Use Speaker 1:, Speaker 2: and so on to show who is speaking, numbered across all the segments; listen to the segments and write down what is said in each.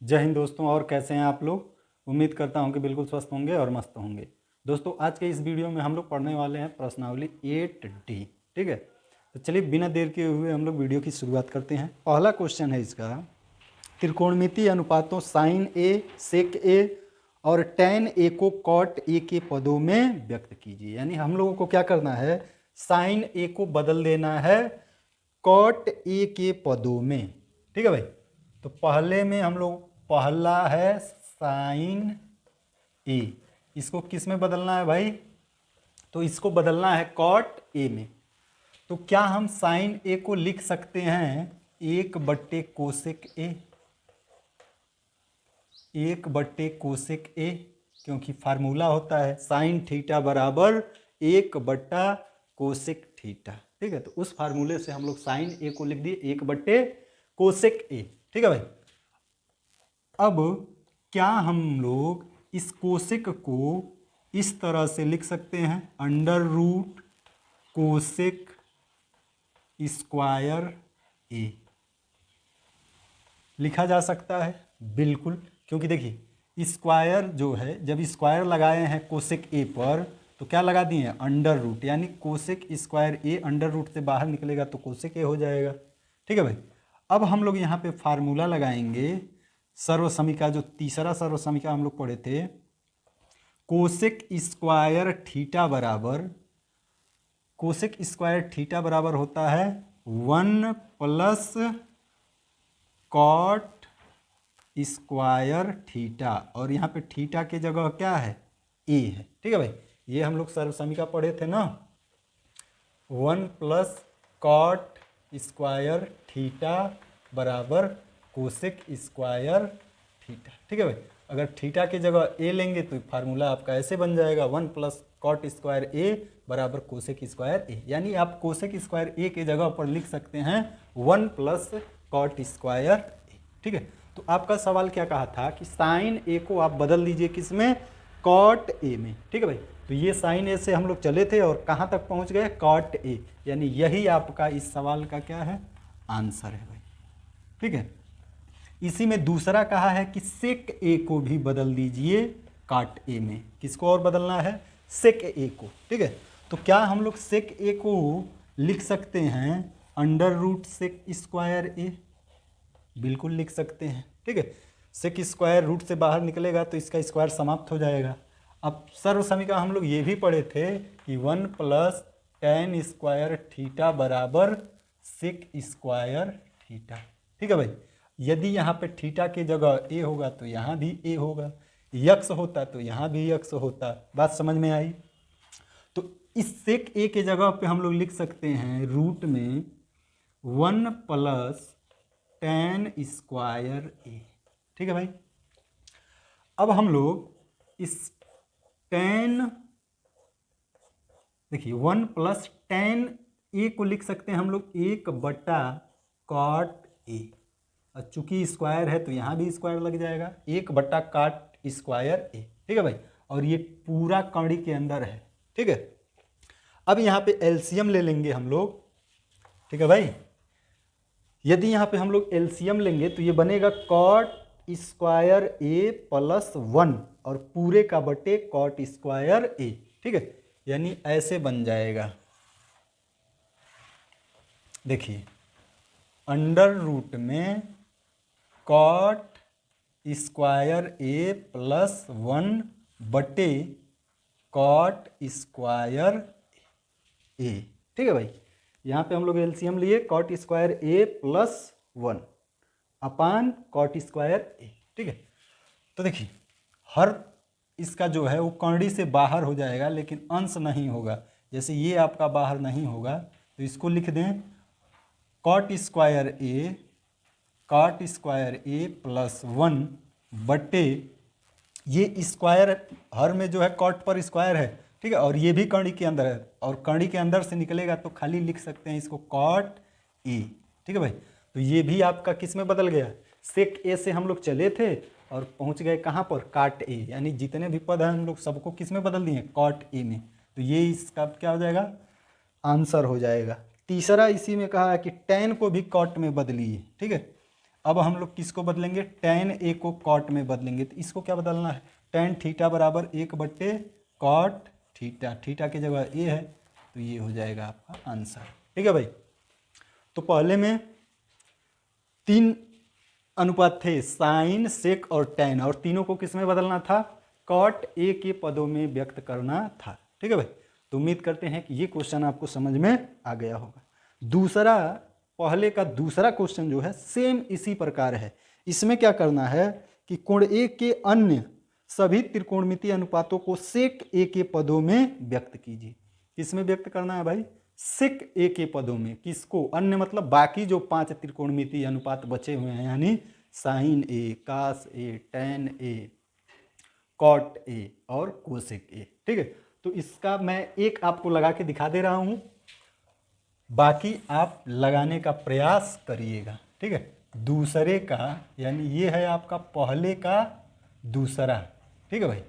Speaker 1: जय हिंद दोस्तों। और कैसे हैं आप लोग? उम्मीद करता हूं कि बिल्कुल स्वस्थ होंगे और मस्त होंगे। दोस्तों आज के इस वीडियो में हम लोग पढ़ने वाले हैं प्रश्नावली 8D। ठीक है, तो चलिए बिना देर किए हुए हम लोग वीडियो की शुरुआत करते हैं। पहला क्वेश्चन है इसका, त्रिकोणमितीय अनुपातों साइन ए, सेक ए और टैन ए को कॉट ए के पदों में व्यक्त कीजिए। यानी हम लोगों को क्या करना है, साइन ए को बदल देना है कॉट ए के पदों में। ठीक है भाई, तो पहले में हम लोग पहला है साइन ए, इसको किस में बदलना है भाई? तो इसको बदलना है कॉट ए में। तो क्या हम साइन ए को लिख सकते हैं 1/कोसेक ए, 1/कोसेक ए, क्योंकि फार्मूला होता है साइन थीटा बराबर 1/कोसेक थीटा। ठीक है, तो उस फार्मूले से हम लोग साइन ए को लिख दिए 1/कोसेक ए। ठीक है भाई, अब क्या हम लोग इस कोसेक को इस तरह से लिख सकते हैं, अंडर रूट कोसेक स्क्वायर ए लिखा जा सकता है? बिल्कुल, क्योंकि देखिए स्क्वायर जो है, जब स्क्वायर लगाए हैं कोसेक ए पर तो क्या लगा दिए हैं, अंडर रूट, यानी cosec square A under root से बाहर निकलेगा तो कोसेक ए हो जाएगा। ठीक है भाई, अब हम लोग यहाँ पे फार्मूला लगाएंगे सर्वसमीका, जो तीसरा सर्वसमीका हम लोग पढ़े थे, कोसेक स्क्वायर थीटा बराबर, कोसेक स्क्वायर थीटा बराबर होता है 1 + कॉट स्क्वायर थीटा, और यहाँ पे थीटा की जगह क्या है, ए है। ठीक है भाई, ये हम लोग सर्वसमीका पढ़े थे ना, 1 + कॉट स्क्वायर थीटा बराबर कोसेक स्क्वायर थीटा। ठीक है भाई, अगर थीटा की जगह ए लेंगे तो फार्मूला आपका ऐसे बन जाएगा 1 + कॉट स्क्वायर ए बराबर कोसेक स्क्वायर ए। यानी आप कोसेक स्क्वायर ए की जगह पर लिख सकते हैं 1 + कॉट स्क्वायर ए। ठीक है, तो आपका सवाल क्या कहा था कि साइन ए को आप बदल दीजिए किसमें, कॉट ए में। ठीक है भाई, तो ये साइन ए से हम लोग चले थे और कहाँ तक पहुँच गए, कॉट ए, यानी यही आपका इस सवाल का क्या है, आंसर है भाई। ठीक है, इसी में दूसरा कहा है कि सेक ए को भी बदल दीजिए काट ए में। किसको और बदलना है, सेक ए को। ठीक है, तो क्या हम लोग सेक ए को लिख सकते हैं अंडर रूट सेक स्क्वायर ए? बिल्कुल लिख सकते हैं। ठीक है, सेक स्क्वायर रूट से बाहर निकलेगा तो इसका स्क्वायर समाप्त हो जाएगा। अब सर्वसमीका हम लोग ये भी पढ़े थे कि 1 + tan स्क्वायर थीटा बराबर सेक स्क्वायर थीटा। ठीक है भाई, यदि यहाँ पे थीटा की जगह ए होगा तो यहाँ भी ए होगा, यक्स होता तो यहाँ भी यक्स होता। बात समझ में आई? तो इस सेक ए के जगह पे हम लोग लिख सकते हैं रूट में 1 + tan स्क्वायर ए। ठीक है भाई, अब हम लोग इस tan, देखिए 1 + tan ए को लिख सकते हैं हम लोग 1/कॉट ए, और चूंकि स्क्वायर है तो यहाँ भी स्क्वायर लग जाएगा, 1/कॉट स्क्वायर ए। ठीक है भाई, और ये पूरा कड़ी के अंदर है। ठीक है, अब यहाँ पे एलसीएम ले लेंगे हम लोग। ठीक है भाई, यदि यहाँ पे हम लोग एलसीएम लेंगे तो ये बनेगा कॉट स्क्वायर ए + 1 और पूरे का बटे कॉट स्क्वायर ए। ठीक है, यानी ऐसे बन जाएगा, देखिए अंडर रूट में कॉट स्क्वायर ए + 1 बटे कॉट स्क्वायर ए। ठीक है भाई, यहाँ पे हम लोग एलसीएम लिए कॉट स्क्वायर ए + 1 अपान कॉट स्क्वायर ए। ठीक है, तो देखिए हर इसका जो है वो कौड़ी से बाहर हो जाएगा लेकिन अंश नहीं होगा। जैसे ये आपका बाहर नहीं होगा तो इसको लिख दें कॉट स्क्वायर ए + 1 बटे, ये स्क्वायर हर में जो है कॉट पर स्क्वायर है। ठीक है, और ये भी कड़ी के अंदर है और कड़ी के अंदर से निकलेगा तो खाली लिख सकते हैं इसको कॉट ए। ठीक है भाई, तो ये भी आपका किस में बदल गया, सेक ए से हम लोग चले थे और पहुंच गए कहाँ पर, काट ए, यानी जितने भी पद हैं हम लोग सबको किस में बदल दिए, कॉट ए में। तो ये इसका क्या हो जाएगा, आंसर हो जाएगा। तीसरा इसी में कहा है कि टैन को भी कॉट में बदलिए। ठीक है, अब हम लोग किसको बदलेंगे, tan a को cot में बदलेंगे। तो इसको क्या बदलना है, tan थीटा बराबर 1/cot थीटा, थीटा की जगह a है तो ये हो जाएगा आपका आंसर। ठीक है भाई। तो पहले में 3 अनुपात थे, साइन, सेक और टैन, और तीनों को किस में बदलना था, कॉट ए के पदों में व्यक्त करना था। ठीक है भाई। तो उम्मीद करते हैं कि ये क्वेश्चन आपको समझ में आ गया होगा। दूसरा, पहले का दूसरा क्वेश्चन जो है सेम इसी प्रकार है। इसमें क्या करना है कि कोण ए के अन्य सभी त्रिकोणमितीय अनुपातों को सेक ए के पदों में व्यक्त कीजिए। किसमें व्यक्त करना है भाई, सेक ए के पदों में। किसको, अन्य मतलब बाकी जो 5 त्रिकोणमितीय अनुपात बचे हुए हैं, यानी sine A, cos A, tan A, cot A और कोसेक ए। ठीक है। तो इसका मैं एक आपको लगा के दिखा दे रहा हूं, बाकी आप लगाने का प्रयास करिएगा। ठीक है। दूसरे का, यानी ये है आपका पहले का दूसरा। ठीक है भाई।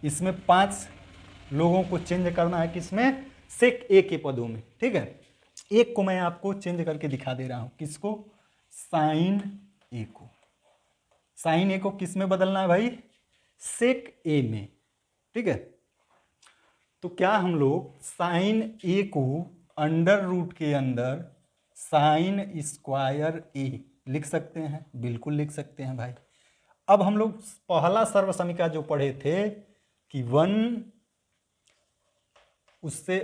Speaker 1: इसमें 5 लोगों को चेंज करना है, किसमें, सेक ए के पदों में। ठीक है। एक को मैं आपको चेंज करके दिखा दे रहा हूं, किसको, साइन ए को। साइन ए को किस में बदलना है भाई, सेक ए में। ठीक है। तो क्या हम लोग साइन ए को अंडर रूट के अंदर साइन स्क्वायर ए लिख सकते हैं, बिल्कुल लिख सकते हैं भाई। अब हम लोग पहला सर्वसमीका जो पढ़े थे कि 1, उससे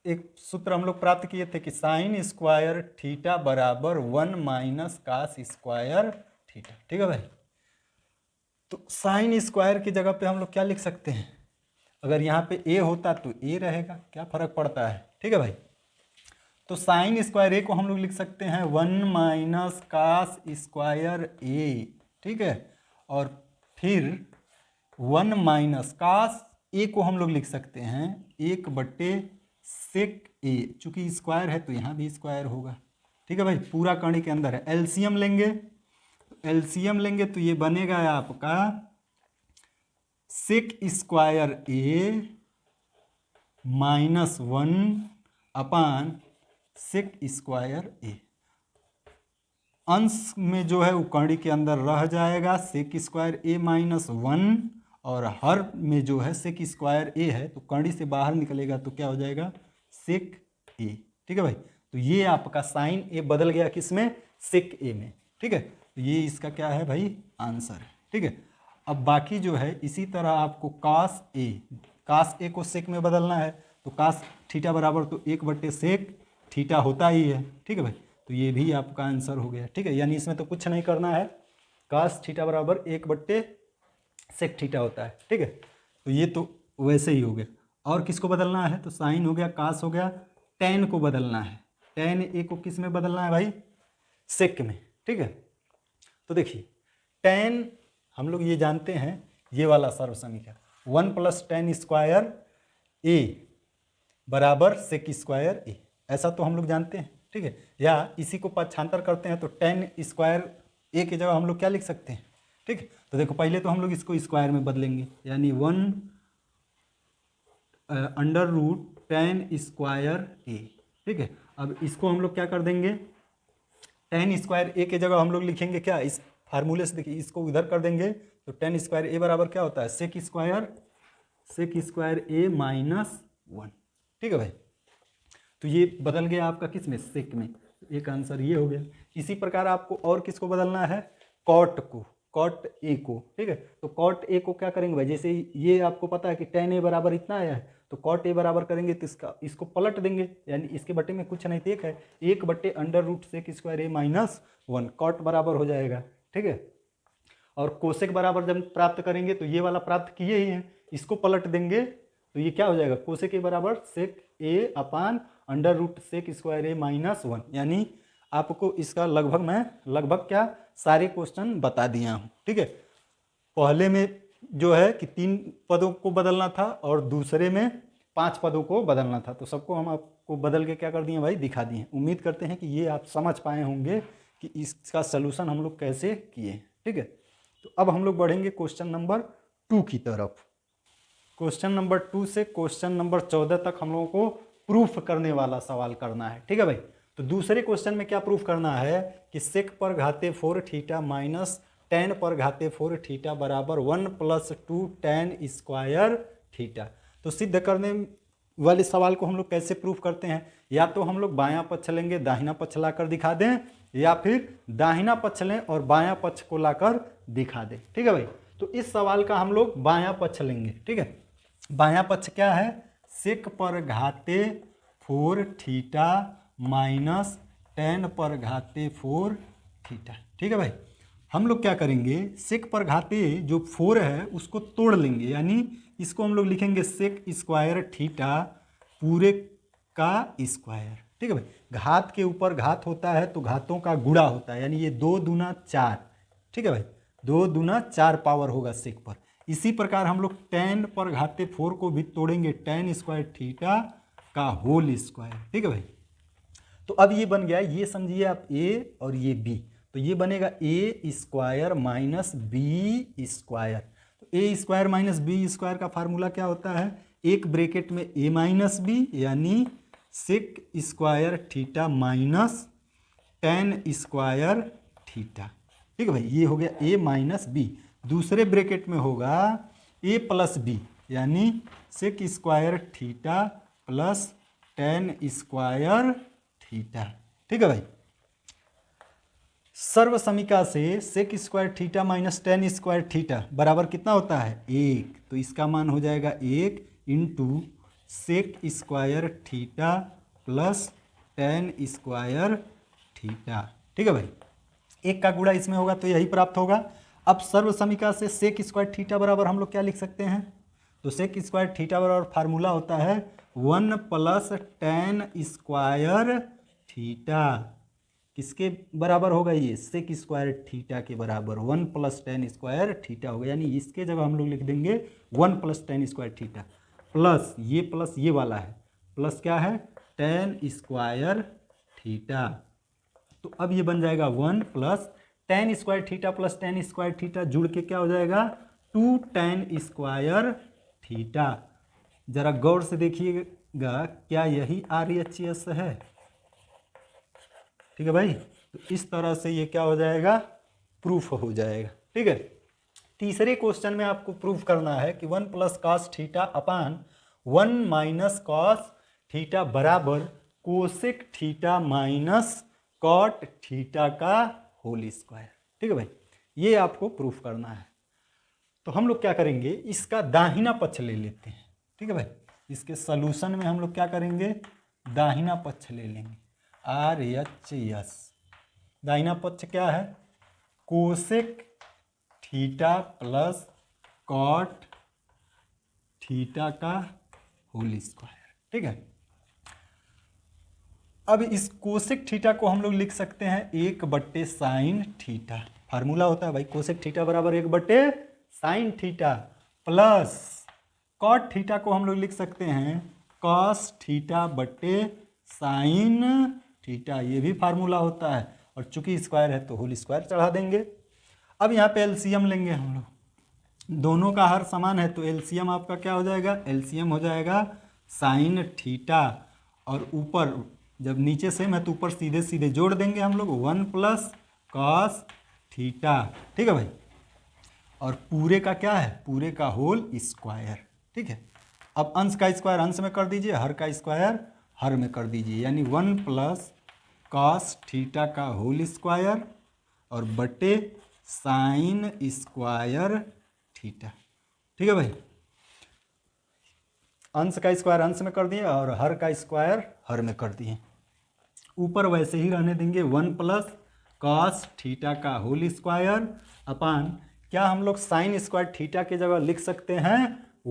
Speaker 1: एक सूत्र हम लोग प्राप्त किए थे कि साइन स्क्वायर थीटा बराबर 1 माइनस कास स्क्वायर थीटा। ठीक है भाई। तो साइन स्क्वायर की जगह पे हम लोग क्या लिख सकते हैं, अगर यहाँ पे ए होता तो ए रहेगा, क्या फर्क पड़ता है। ठीक है भाई। तो साइन स्क्वायर ए को हम लोग लिख सकते हैं 1 माइनस कास स्क्वायर ए। ठीक है। और फिर 1 माइनस कास ए को हम लोग लिख सकते हैं 1/सेक ए, चूंकि स्क्वायर है तो यहाँ भी स्क्वायर होगा। ठीक है भाई। पूरा कड़ी के अंदर है। एलसीएम लेंगे, एलसीएम लेंगे तो ये बनेगा आपका सेक स्क्वायर ए -1 अपान सेक स्क्वायर ए। अंश में जो है वो कड़ी के अंदर रह जाएगा सेक स्क्वायर ए -1, और हर में जो है सेक स्क्वायर ए है तो कड़ी से बाहर निकलेगा तो क्या हो जाएगा, सेक ए। ठीक है भाई। तो ये आपका साइन ए बदल गया किसमें, सेक ए में। ठीक है। तो ये इसका क्या है भाई, आंसर है। ठीक है। अब बाकी जो है इसी तरह आपको कास ए को सेक में बदलना है, तो कास थीटा बराबर तो 1/सेक थीटा होता ही है। ठीक है भाई। तो ये भी आपका आंसर हो गया। ठीक है। यानी इसमें तो कुछ नहीं करना है, कास थीटा बराबर 1/सेक थीटा होता है। ठीक है। तो ये तो वैसे ही हो गया। और किसको बदलना है, तो साइन हो गया, कास हो गया, टैन को बदलना है। टैन ए को किस में बदलना है भाई, सेक में। ठीक है। तो देखिए टैन हम लोग ये जानते हैं, ये वाला सर्वसमीकरण 1 + टैन स्क्वायर ए बराबर सेक स्क्वायर ए, ऐसा तो हम लोग जानते हैं। ठीक है। या इसी को पक्षांतर करते हैं तो टैन स्क्वायर ए की जगह हम लोग क्या लिख सकते हैं। ठीक है। तो देखो पहले तो हम लोग इसको स्क्वायर में बदलेंगे, यानी 1 √ टैन स्क्वायर ए। ठीक है। अब इसको हम लोग क्या कर देंगे, टैन स्क्वायर ए की जगह हम लोग लिखेंगे क्या, इस फार्मूले से देखिए इसको इधर कर देंगे तो टैन स्क्वायर ए बराबर क्या होता है, सेक स्क्वायर ए -1। ठीक है भाई। तो ये बदल गया आपका किस में, सेक में। एक आंसर ये हो गया। इसी प्रकार आपको और किसको बदलना है, कॉट को, कॉट ए को। ठीक है। तो कॉट ए को क्या करेंगे भाई, जैसे ये आपको पता है कि टैन ए बराबर इतना आया है, तो कॉट ए बराबर करेंगे तो इसको पलट देंगे, यानी इसके बटे में कुछ नहीं एक है, 1/√सेक स्क्वायर ए -1 कॉट बराबर हो जाएगा। ठीक है। और कोसेक बराबर जब प्राप्त करेंगे तो ये वाला प्राप्त किए ही हैं, इसको पलट देंगे तो ये क्या हो जाएगा, कोसेक ए बराबर सेक ए अपान √सेक स्क्वायर ए -1। यानी आपको इसका लगभग क्या सारे क्वेश्चन बता दिया हूँ। ठीक है। पहले में जो है कि 3 पदों को बदलना था और दूसरे में 5 पदों को बदलना था, तो सबको हम आपको बदल के क्या कर दिए भाई, दिखा दिए। उम्मीद करते हैं कि ये आप समझ पाए होंगे कि इसका सलूशन हम लोग कैसे किए। ठीक है। तो अब हम लोग बढ़ेंगे क्वेश्चन नंबर 2 की तरफ। क्वेश्चन नंबर 2 से क्वेश्चन नंबर 14 तक हम लोगों को प्रूफ करने वाला सवाल करना है। ठीक है भाई। तो दूसरे क्वेश्चन में क्या प्रूफ करना है कि सेक पर घाते 4 थीटा माइनस टेन पर घाते 4 थीटा बराबर 1 + 2 टेन स्क्वायर थीटा। तो सिद्ध करने वाले सवाल को हम लोग कैसे प्रूफ करते हैं, या तो हम लोग बायां पक्ष लेंगे दाहिना पक्ष लाकर दिखा दें, या फिर दाहिना पक्ष लें और बायां पक्ष को लाकर दिखा दें। ठीक है भाई, तो इस सवाल का हम लोग बायां पक्ष लेंगे। ठीक है, बायां पक्ष क्या है, सेक पर घाते 4 थीटा माइनस टेन पर घाते 4 थीटा। ठीक है भाई, हम लोग क्या करेंगे, सेक पर घाते जो 4 है उसको तोड़ लेंगे, यानी इसको हम लोग लिखेंगे सेक स्क्वायर थीटा पूरे का स्क्वायर। ठीक है भाई, घात के ऊपर घात होता है तो घातों का गुणा होता है, यानी ये 2 दूना 4। ठीक है भाई, 2 दूना 4 पावर होगा सेक पर। इसी प्रकार हम लोग टेन पर घाते 4 को भी तोड़ेंगे, टेन स्क्वायर थीटा का होल स्क्वायर। ठीक है भाई, तो अब ये बन गया, ये समझिए आप ए और ये बी, तो ये बनेगा ए स्क्वायर माइनस बी स्क्वायर। तो ए स्क्वायर माइनस बी स्क्वायर का फार्मूला क्या होता है, एक ब्रैकेट में ए माइनस बी यानी sec square theta minus tan square theta. ठीक है भाई, ये हो गया ए माइनस बी। दूसरे ब्रैकेट में होगा ए प्लस बी यानी sec square theta plus tan square theta. ठीक है भाई, सर्व समीका से sec square theta minus tan square theta बराबर कितना होता है, 1। तो इसका मान हो जाएगा 1 into sec square theta plus tan square theta. ठीक है भाई, एक का गुणा इसमें होगा तो यही प्राप्त होगा। अब सर्व समीका से सेक स्क्वायर थीटा बराबर हम लोग क्या लिख सकते हैं, तो सेक स्क्वायर थीटा बराबर फार्मूला होता है 1 प्लस टेन स्क्वायर थीटा। किसके बराबर होगा, ये सेक स्क्वायर थीटा के बराबर 1 प्लस टेन स्क्वायर थीटा होगा, यानी इसके जगह हम लोग लिख देंगे 1 plus tan square theta plus ये वाला है, प्लस क्या है टेन स्क्वायर थीटा। तो अब ये बन जाएगा 1 plus tan square theta plus tan square theta जुड़ के क्या हो जाएगा 2 टेन स्क्वायर थीटा। जरा गौर से देखिएगा, क्या यही RHS है। ठीक है भाई, तो इस तरह से ये क्या हो जाएगा, प्रूफ हो जाएगा। ठीक है, तीसरे क्वेश्चन में आपको प्रूफ करना है कि 1 plus cos theta upon 1 minus cos theta बराबर cosec theta minus cot theta का होल स्क्वायर। ठीक है भाई, ये आपको प्रूफ करना है। तो हम लोग क्या करेंगे, इसका दाहिना पक्ष ले लेते हैं। ठीक है भाई, इसके सॉल्यूशन में हम लोग क्या करेंगे, दाहिना पक्ष ले लेंगे, RHS। दाहिना पक्ष क्या है, cosec theta plus cot theta का होल स्क्वायर। ठीक है, अब इस कोसेक थीटा को हम लोग लिख सकते हैं 1/साइन थीटा। फार्मूला होता है भाई कोसेक थीटा बराबर 1/साइन थीटा प्लस कॉट थीटा को हम लोग लिख सकते हैं कॉस थीटा बटे साइन थीटा, ये भी फार्मूला होता है, और चूंकि स्क्वायर है तो होल स्क्वायर चढ़ा देंगे। अब यहाँ पे एलसीएम लेंगे हम लोग, दोनों का हर समान है तो एलसीएम आपका क्या हो जाएगा, एलसीएम हो जाएगा साइन थीटा, और ऊपर जब नीचे सेम है तो ऊपर सीधे सीधे जोड़ देंगे हम लोग 1 प्लस कॉस थीटा। ठीक है भाई, और पूरे का क्या है, पूरे का होल स्क्वायर। ठीक है, अब अंश का स्क्वायर अंश में कर दीजिए, हर का स्क्वायर हर में कर दीजिए, यानी 1 प्लस कॉस थीटा का होल स्क्वायर और बटे साइन स्क्वायर थीटा। ठीक है भाई, अंश का स्क्वायर अंश में कर दिए और हर का स्क्वायर हर में कर दिए। ऊपर वैसे ही रहने देंगे 1 प्लस कॉस थीटा का होल स्क्वायर अपान क्या हम लोग साइन स्क्वायर थीटा की जगह लिख सकते हैं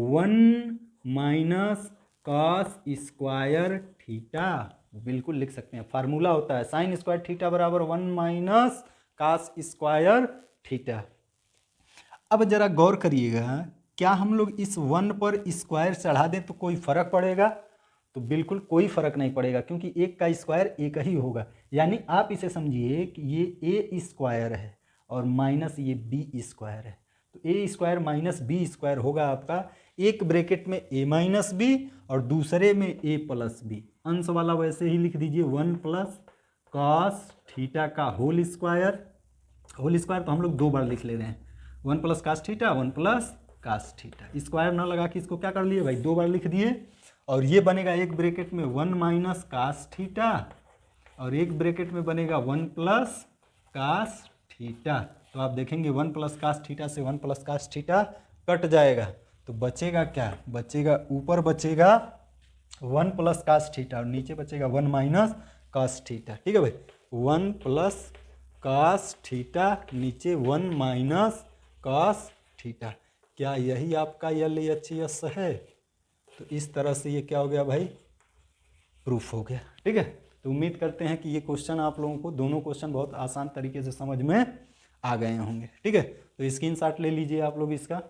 Speaker 1: 1 माइनस कॉस स्क्वायर थीटा, बिल्कुल लिख सकते हैं। फार्मूला होता है साइन स्क्वायर थीटा बराबर 1 माइनस कॉस स्क्वायर थीटा। अब जरा गौर करिएगा, क्या हम लोग इस 1 पर स्क्वायर चढ़ा दें तो कोई फर्क पड़ेगा, तो बिल्कुल कोई फर्क नहीं पड़ेगा, क्योंकि एक का स्क्वायर एक ही होगा। यानी आप इसे समझिए कि ये ए स्क्वायर है और माइनस ये बी स्क्वायर है, तो ए स्क्वायर माइनस बी स्क्वायर होगा आपका, एक ब्रैकेट में ए माइनस बी और दूसरे में ए प्लस बी। अंश वाला वैसे ही लिख दीजिए 1 प्लस कॉस थीटा का होल स्क्वायर तो हम लोग 2 बार लिख ले रहे हैं, 1 plus cos theta 1 plus cos theta, square ना लगा के इसको क्या कर लिए भाई 2 बार लिख दिए। और ये बनेगा एक ब्रैकेट में 1 माइनस कास थीटा और एक ब्रैकेट में बनेगा 1 प्लस कास थीटा। तो आप देखेंगे 1 प्लस कास थीटा से 1 प्लस कास थीटा कट जाएगा, तो बचेगा क्या, बचेगा ऊपर बचेगा 1 प्लस कास थीटा और नीचे बचेगा 1 माइनस कास थीटा। ठीक है भाई, 1 प्लस कास थीटा नीचे 1 माइनस कास थीटा। क्या यही आपका LHS है? तो इस तरह से ये क्या हो गया भाई, प्रूफ हो गया। ठीक है, तो उम्मीद करते हैं कि ये क्वेश्चन आप लोगों को दोनों क्वेश्चन बहुत आसान तरीके से समझ में आ गए होंगे। ठीक है, तो स्क्रीनशॉट ले लीजिए आप लोग इसका।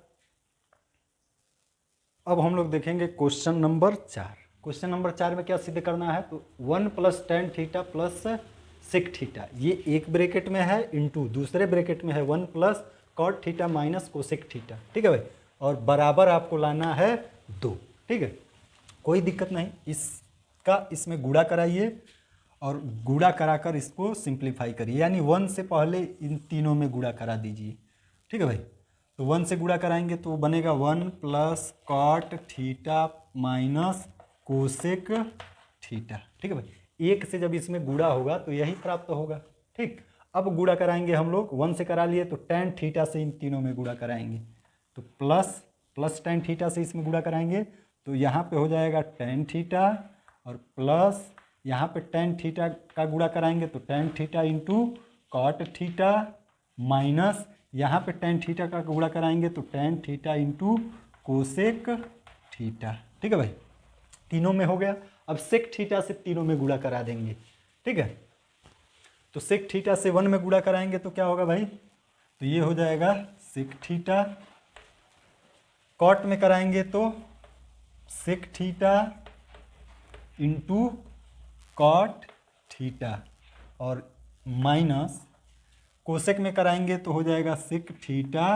Speaker 1: अब हम लोग देखेंगे क्वेश्चन नंबर 4। क्वेश्चन नंबर 4 में क्या सिद्ध करना है, तो 1 plus tan theta plus sec theta, ये एक ब्रैकेट में है इंटू दूसरे ब्रैकेट में है 1 plus cot theta minus cosec theta. ठीक है भाई, और बराबर आपको लाना है 2। ठीक है, कोई दिक्कत नहीं, इसका इसमें गुणा कराइए और गुणा कराकर इसको सिंप्लीफाई करिए, यानी 1 से पहले इन तीनों में गुणा करा दीजिए। ठीक है भाई, तो 1 से गुणा कराएंगे तो बनेगा 1 plus cot theta minus cosec theta. ठीक है भाई, एक से जब इसमें गुणा होगा तो यही प्राप्त होगा। ठीक, अब गुणा कराएंगे हम लोग, 1 से करा लिए तो टेन थीटा से इन तीनों में गुणा कराएंगे, तो प्लस टेन थीटा से इसमें गुणा कराएंगे तो यहाँ पे हो जाएगा टेन थीटा और प्लस यहाँ पे टेन थीटा का गुणा कराएंगे तो tan theta into cot theta minus यहाँ पे टेन थीटा का गुणा कराएंगे तो tan theta into cosec theta. ठीक है भाई, तीनों में हो गया। अब सेक थीटा से तीनों में गुणा करा देंगे। ठीक है, तो सेक थीटा से 1 में गुणा कराएंगे तो क्या होगा भाई, तो ये हो जाएगा सेक थीटा, कॉट में कराएंगे तो sec theta into cot theta और माइनस कोसेक में कराएंगे तो हो जाएगा sec theta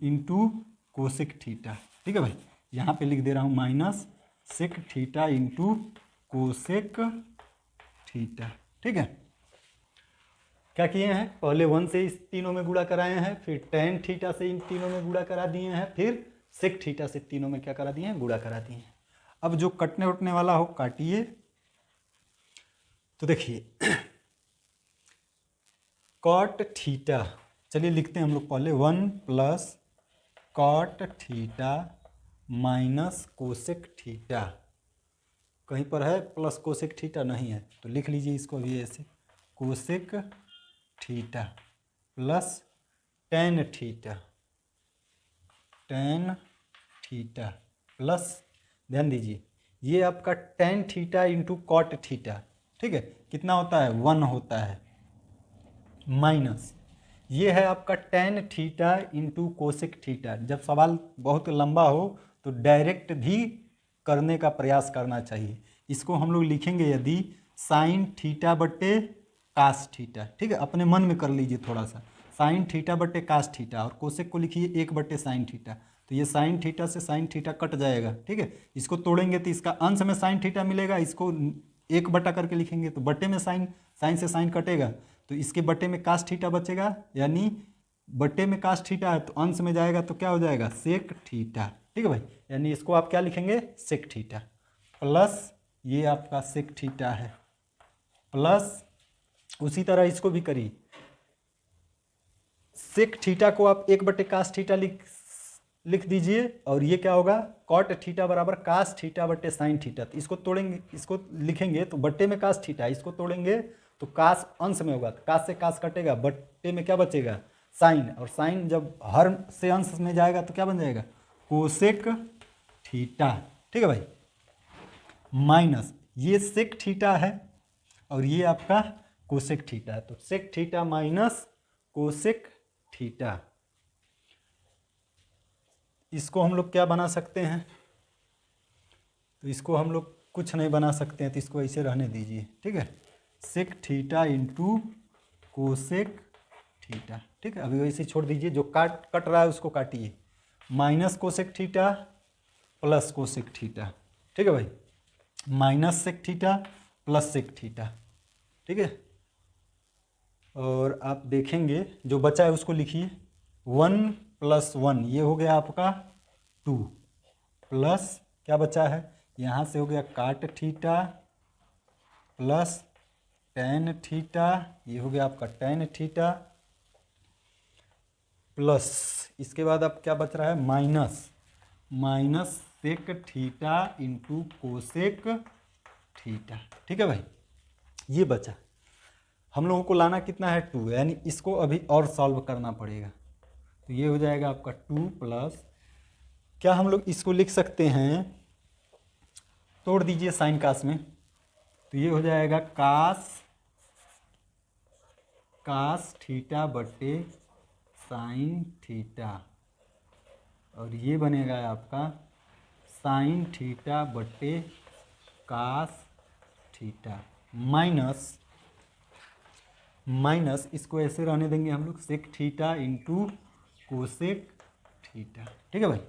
Speaker 1: into cosec theta. ठीक है भाई, यहाँ पे लिख दे रहा हूँ minus sec theta into cosec theta. ठीक है, क्या किए हैं, पहले 1 से इस तीनों में गुणा कराए हैं, फिर टेन थीटा से इन तीनों में गुणा करा दिए हैं, फिर सेक थीटा से तीनों में क्या करा दिए हैं, गुणा करा दिए हैं। अब जो कटने उठने वाला हो काटिए। तो देखिए कॉट थीटा, चलिए लिखते हैं हम लोग पहले 1 plus cot theta minus cosec theta, कहीं पर है प्लस कोसेक थीटा नहीं है तो लिख लीजिए इसको भी ऐसे, cosec theta plus tan theta plus, ध्यान दीजिए ये आपका tan theta into cot theta. ठीक है, कितना होता है 1 होता है, माइनस ये है आपका tan theta into cosec theta. जब सवाल बहुत लंबा हो तो डायरेक्ट भी करने का प्रयास करना चाहिए। इसको हम लोग लिखेंगे यदि साइन थीटा बट्टे कास थीटा। ठीक है, अपने मन में कर लीजिए थोड़ा सा, साइन थीटा बट्टे कास थीटा और कोसेक को लिखिए 1 बट्टे साइन थीटा, तो ये साइन थीटा से साइन थीटा कट जाएगा। ठीक है, इसको तोड़ेंगे तो इसका अंश में साइन थीटा मिलेगा, इसको 1 बटा करके लिखेंगे तो बट्टे में साइन से साइन कटेगा तो इसके बट्टे में कास थीटा बचेगा, यानी बट्टे में कास थीटा है तो अंश में जाएगा तो क्या हो जाएगा सेक थीटा। ठीक है भाई, यानी इसको आप क्या लिखेंगे सेक थीटा प्लस ये आपका सेक थीटा है, प्लस उसी तरह इसको भी करिए, सेक थीटा को आप 1 बटे कास थीटा लिख दीजिए और ये क्या होगा कॉट थीटा बराबर कास थीटा बटे साइन थीटा। तो इसको तोड़ेंगे, इसको लिखेंगे तो बट्टे में कास थीटा, इसको तोड़ेंगे तो कास अंश में होगा, तो कास से कास कटेगा, बट्टे में क्या बचेगा साइन, और साइन जब हर से अंश में जाएगा तो क्या बन जाएगा कोसेक थीटा। ठीक है भाई, माइनस ये सेक थीटा है और ये आपका कोसेक थीटा है, तो sec theta minus cosec theta. इसको हम लोग क्या बना सकते हैं, तो इसको हम लोग कुछ नहीं बना सकते हैं तो इसको ऐसे रहने दीजिए। ठीक है, sec theta into cosec theta. ठीक है, अभी वैसे छोड़ दीजिए, जो कट रहा है उसको काटिए, minus cosec theta plus cosec theta. ठीक है भाई, minus sec theta plus sec theta. ठीक ठीक है। और आप देखेंगे जो बचा है उसको लिखिए, 1+1 ये हो गया आपका 2, प्लस क्या बचा है यहाँ से हो गया काट थीटा प्लस टेन थीटा, ये हो गया आपका टेन थीटा, प्लस इसके बाद अब क्या बच रहा है minus sec theta into cosec theta. ठीक है भाई, ये बचा। हम लोगों को लाना कितना है 2, यानी इसको अभी और सॉल्व करना पड़ेगा। तो ये हो जाएगा आपका 2 प्लस, क्या हम लोग इसको लिख सकते हैं, तोड़ दीजिए साइन कास में, तो ये हो जाएगा कास थीटा बटे साइन थीटा, और ये बनेगा आपका साइन थीटा बटे कास थीटा, माइनस इसको ऐसे रहने देंगे हम लोग, sec theta into cosec theta. ठीक है भाई,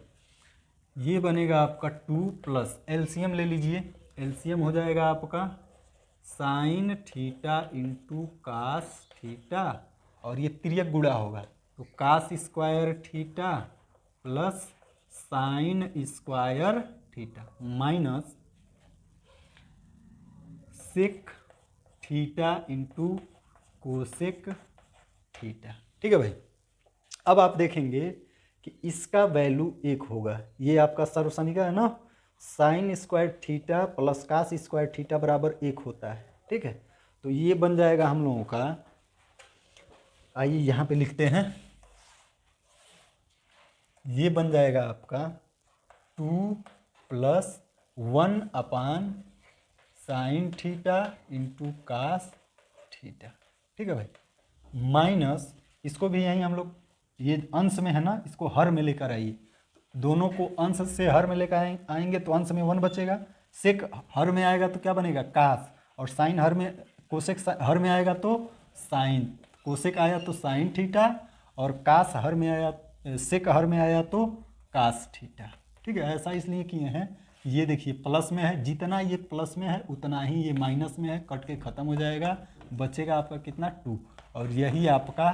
Speaker 1: ये बनेगा आपका 2 प्लस एलसीएम ले लीजिए, एलसीएम हो जाएगा आपका sine theta into cos theta, और ये तिर्यक गुणा होगा तो cos square theta plus sine square theta minus sec theta into cosec theta. ठीक है भाई, अब आप देखेंगे कि इसका वैल्यू 1 होगा, ये आपका सर्वसमीकरण है ना, sine square theta plus cos square theta बराबर 1 होता है। ठीक है, तो ये बन जाएगा हम लोगों का, आइए यहाँ पे लिखते हैं, ये बन जाएगा आपका 2 plus 1 upon sine theta into cos theta. ठीक है भाई, माइनस इसको भी यहीं हम लोग, ये अंश में है ना, इसको हर में लेकर आइए, दोनों को अंश से हर में लेकर आएंगे तो अंश में 1 बचेगा, सेक हर में आएगा तो क्या बनेगा कास, और साइन हर में, कोसेक हर में आएगा तो साइन, कोसेक आया तो साइन थीटा, और कास हर में आया, सेक हर में आया तो कास थीटा। ठीक है, ऐसा इसलिए किए हैं, ये देखिए प्लस में है, जितना ये प्लस में है उतना ही ये माइनस में है, कट के ख़त्म हो जाएगा, बचेगा आपका कितना 2, और यही आपका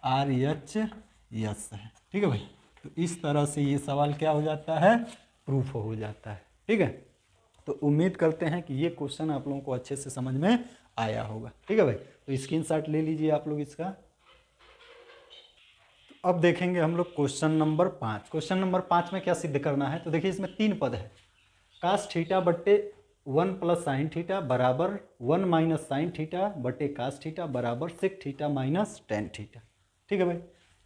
Speaker 1: RHS है। ठीक है भाई, तो इस तरह से ये सवाल क्या हो जाता है, प्रूफ हो जाता है। ठीक है, तो उम्मीद करते हैं कि ये क्वेश्चन आप लोगों को अच्छे से समझ में आया होगा। ठीक है भाई, तो स्क्रीनशॉट ले लीजिए आप लोग इसका। तो अब देखेंगे हम लोग क्वेश्चन नंबर 5। क्वेश्चन नंबर 5 में क्या सिद्ध करना है, तो देखिए इसमें 3 पद है, कास थीटा बट्टे 1 प्लस साइन थीटा बराबर 1 माइनस साइन थीटा बटे कास थीटा बराबर sec theta minus tan theta. ठीक है भाई,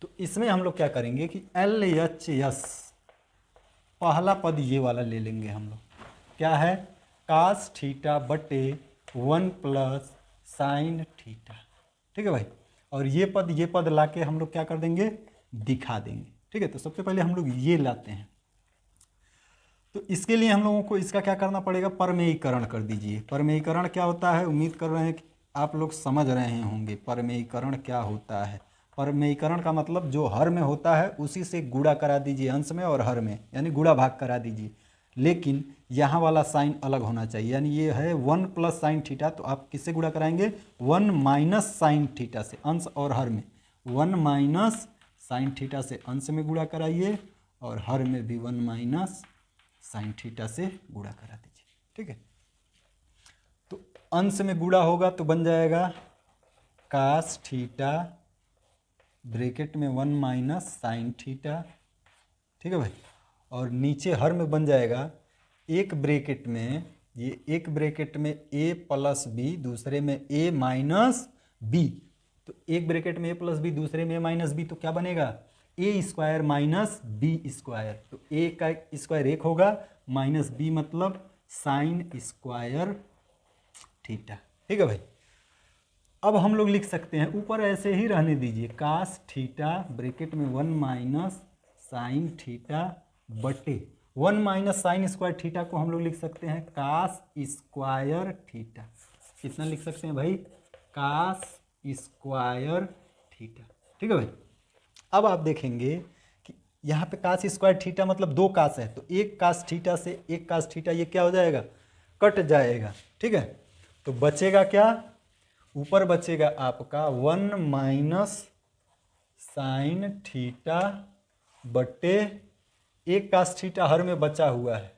Speaker 1: तो इसमें हम लोग क्या करेंगे कि LHS पहला पद ये वाला ले लेंगे हम लोग, क्या है कास थीटा बटे 1 प्लस साइन थीटा। ठीक है भाई, और ये पद लाके हम लोग क्या कर देंगे, दिखा देंगे। ठीक है, तो सबसे पहले हम लोग ये लाते हैं, तो इसके लिए हम लोगों को इसका क्या करना पड़ेगा, परमेयीकरण कर दीजिए। परमेयीकरण क्या होता है, उम्मीद कर रहे हैं कि आप लोग समझ रहे होंगे परमेयीकरण क्या होता है। परमेयीकरण का मतलब जो हर में होता है उसी से गुणा करा दीजिए अंश में और हर में, यानी गुणा भाग करा दीजिए, लेकिन यहाँ वाला साइन अलग होना चाहिए, यानी ये है 1 प्लस साइन थीटा, तो आप किससे गुणा कराएंगे, 1 माइनस साइन थीटा से, अंश और हर में 1 माइनस साइन थीटा से अंश में गुणा कराइए, और हर में भी 1 माइनस साइन थीटा से गुणा करा दीजिए। ठीक है, तो अंश में गुणा होगा तो बन जाएगा कास थीटा ब्रैकेट में 1 माइनस साइन थीटा। ठीक है भाई, और नीचे हर में बन जाएगा एक ब्रैकेट में, ये एक ब्रैकेट में a प्लस बी, दूसरे में a माइनस बी, तो एक ब्रैकेट में a प्लस बी, दूसरे में a माइनस बी, तो क्या बनेगा a square minus B square, तो a का स्क्वायर 1 होगा, माइनस b मतलब साइन स्क्वायर थीटा। ठीक है भाई, अब हम लोग लिख सकते हैं, ऊपर ऐसे ही रहने दीजिए, कास थीटा ब्रैकेट में 1 माइनस साइन थीटा बटे 1 माइनस साइन स्क्वायर थीटा को हम लोग लिख सकते हैं कास स्क्वायर थीटा। कितना लिख सकते हैं भाई, कास स्क्वायर थीटा। ठीक है भाई, अब आप देखेंगे कि यहाँ पे कास स्क्वायर थीटा मतलब 2 कास है, तो एक कास थीटा से एक कास थीटा ये क्या हो जाएगा, कट जाएगा। ठीक है, तो बचेगा क्या, ऊपर बचेगा आपका 1 माइनस साइन थीटा बट्टे एक कास थीटा हर में बचा हुआ है,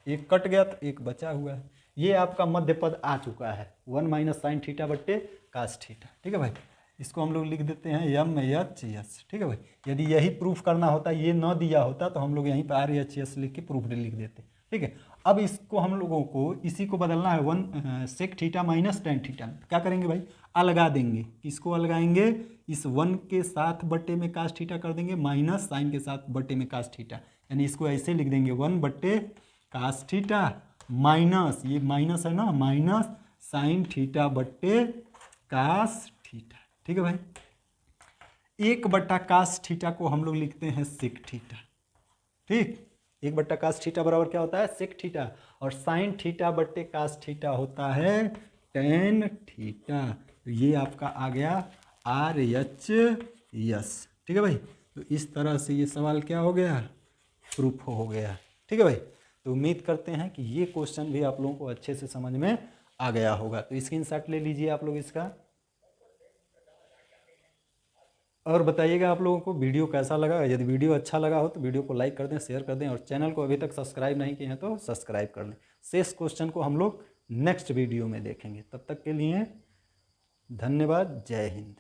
Speaker 1: एक कट गया तो एक बचा हुआ है। ये आपका मध्य पद आ चुका है 1 माइनस साइन थीटा बट्टे कास थीटा। ठीक है भाई, इसको हम लोग लिख देते हैं MHS। ठीक है भाई, यदि यही प्रूफ करना होता, ये न दिया होता तो हम लोग यहीं पर RHS लिख के प्रूफ लिख देते। ठीक है, अब इसको हम लोगों को इसी को बदलना है 1 sec theta minus tan theta में। क्या करेंगे भाई, अलगा देंगे। किसको अलगाएंगे, इस 1 के साथ बट्टे में कास थीटा कर देंगे माइनस साइन के साथ बट्टे में कास थीटा, यानी इसको ऐसे लिख देंगे 1 बट्टे कास थीटा माइनस, ये माइनस है ना, माइनस साइन थीटा बट्टे कास थीटा। ठीक है भाई, 1 बट्टा कास थीटा को हम लोग लिखते हैं सेक थीटा। ठीक, 1 बट्टा कास थीटा बराबर क्या होता है, सेक थीटा, और साइन थीटा बट्टे कास थीटा होता है टेन थीटा। तो ये आपका आ गया RHS। ठीक है भाई, तो इस तरह से ये सवाल क्या हो गया, प्रूफ हो गया। ठीक है भाई, तो उम्मीद करते हैं कि ये क्वेश्चन भी आप लोगों को अच्छे से समझ में आ गया होगा। तो स्क्रीनशॉट ले लीजिए आप लोग इसका, और बताइएगा आप लोगों को वीडियो कैसा लगा। यदि वीडियो अच्छा लगा हो तो वीडियो को लाइक कर दें, शेयर कर दें, और चैनल को अभी तक सब्सक्राइब नहीं किए हैं तो सब्सक्राइब कर लें। शेष क्वेश्चन को हम लोग नेक्स्ट वीडियो में देखेंगे। तब तक के लिए धन्यवाद, जय हिंद।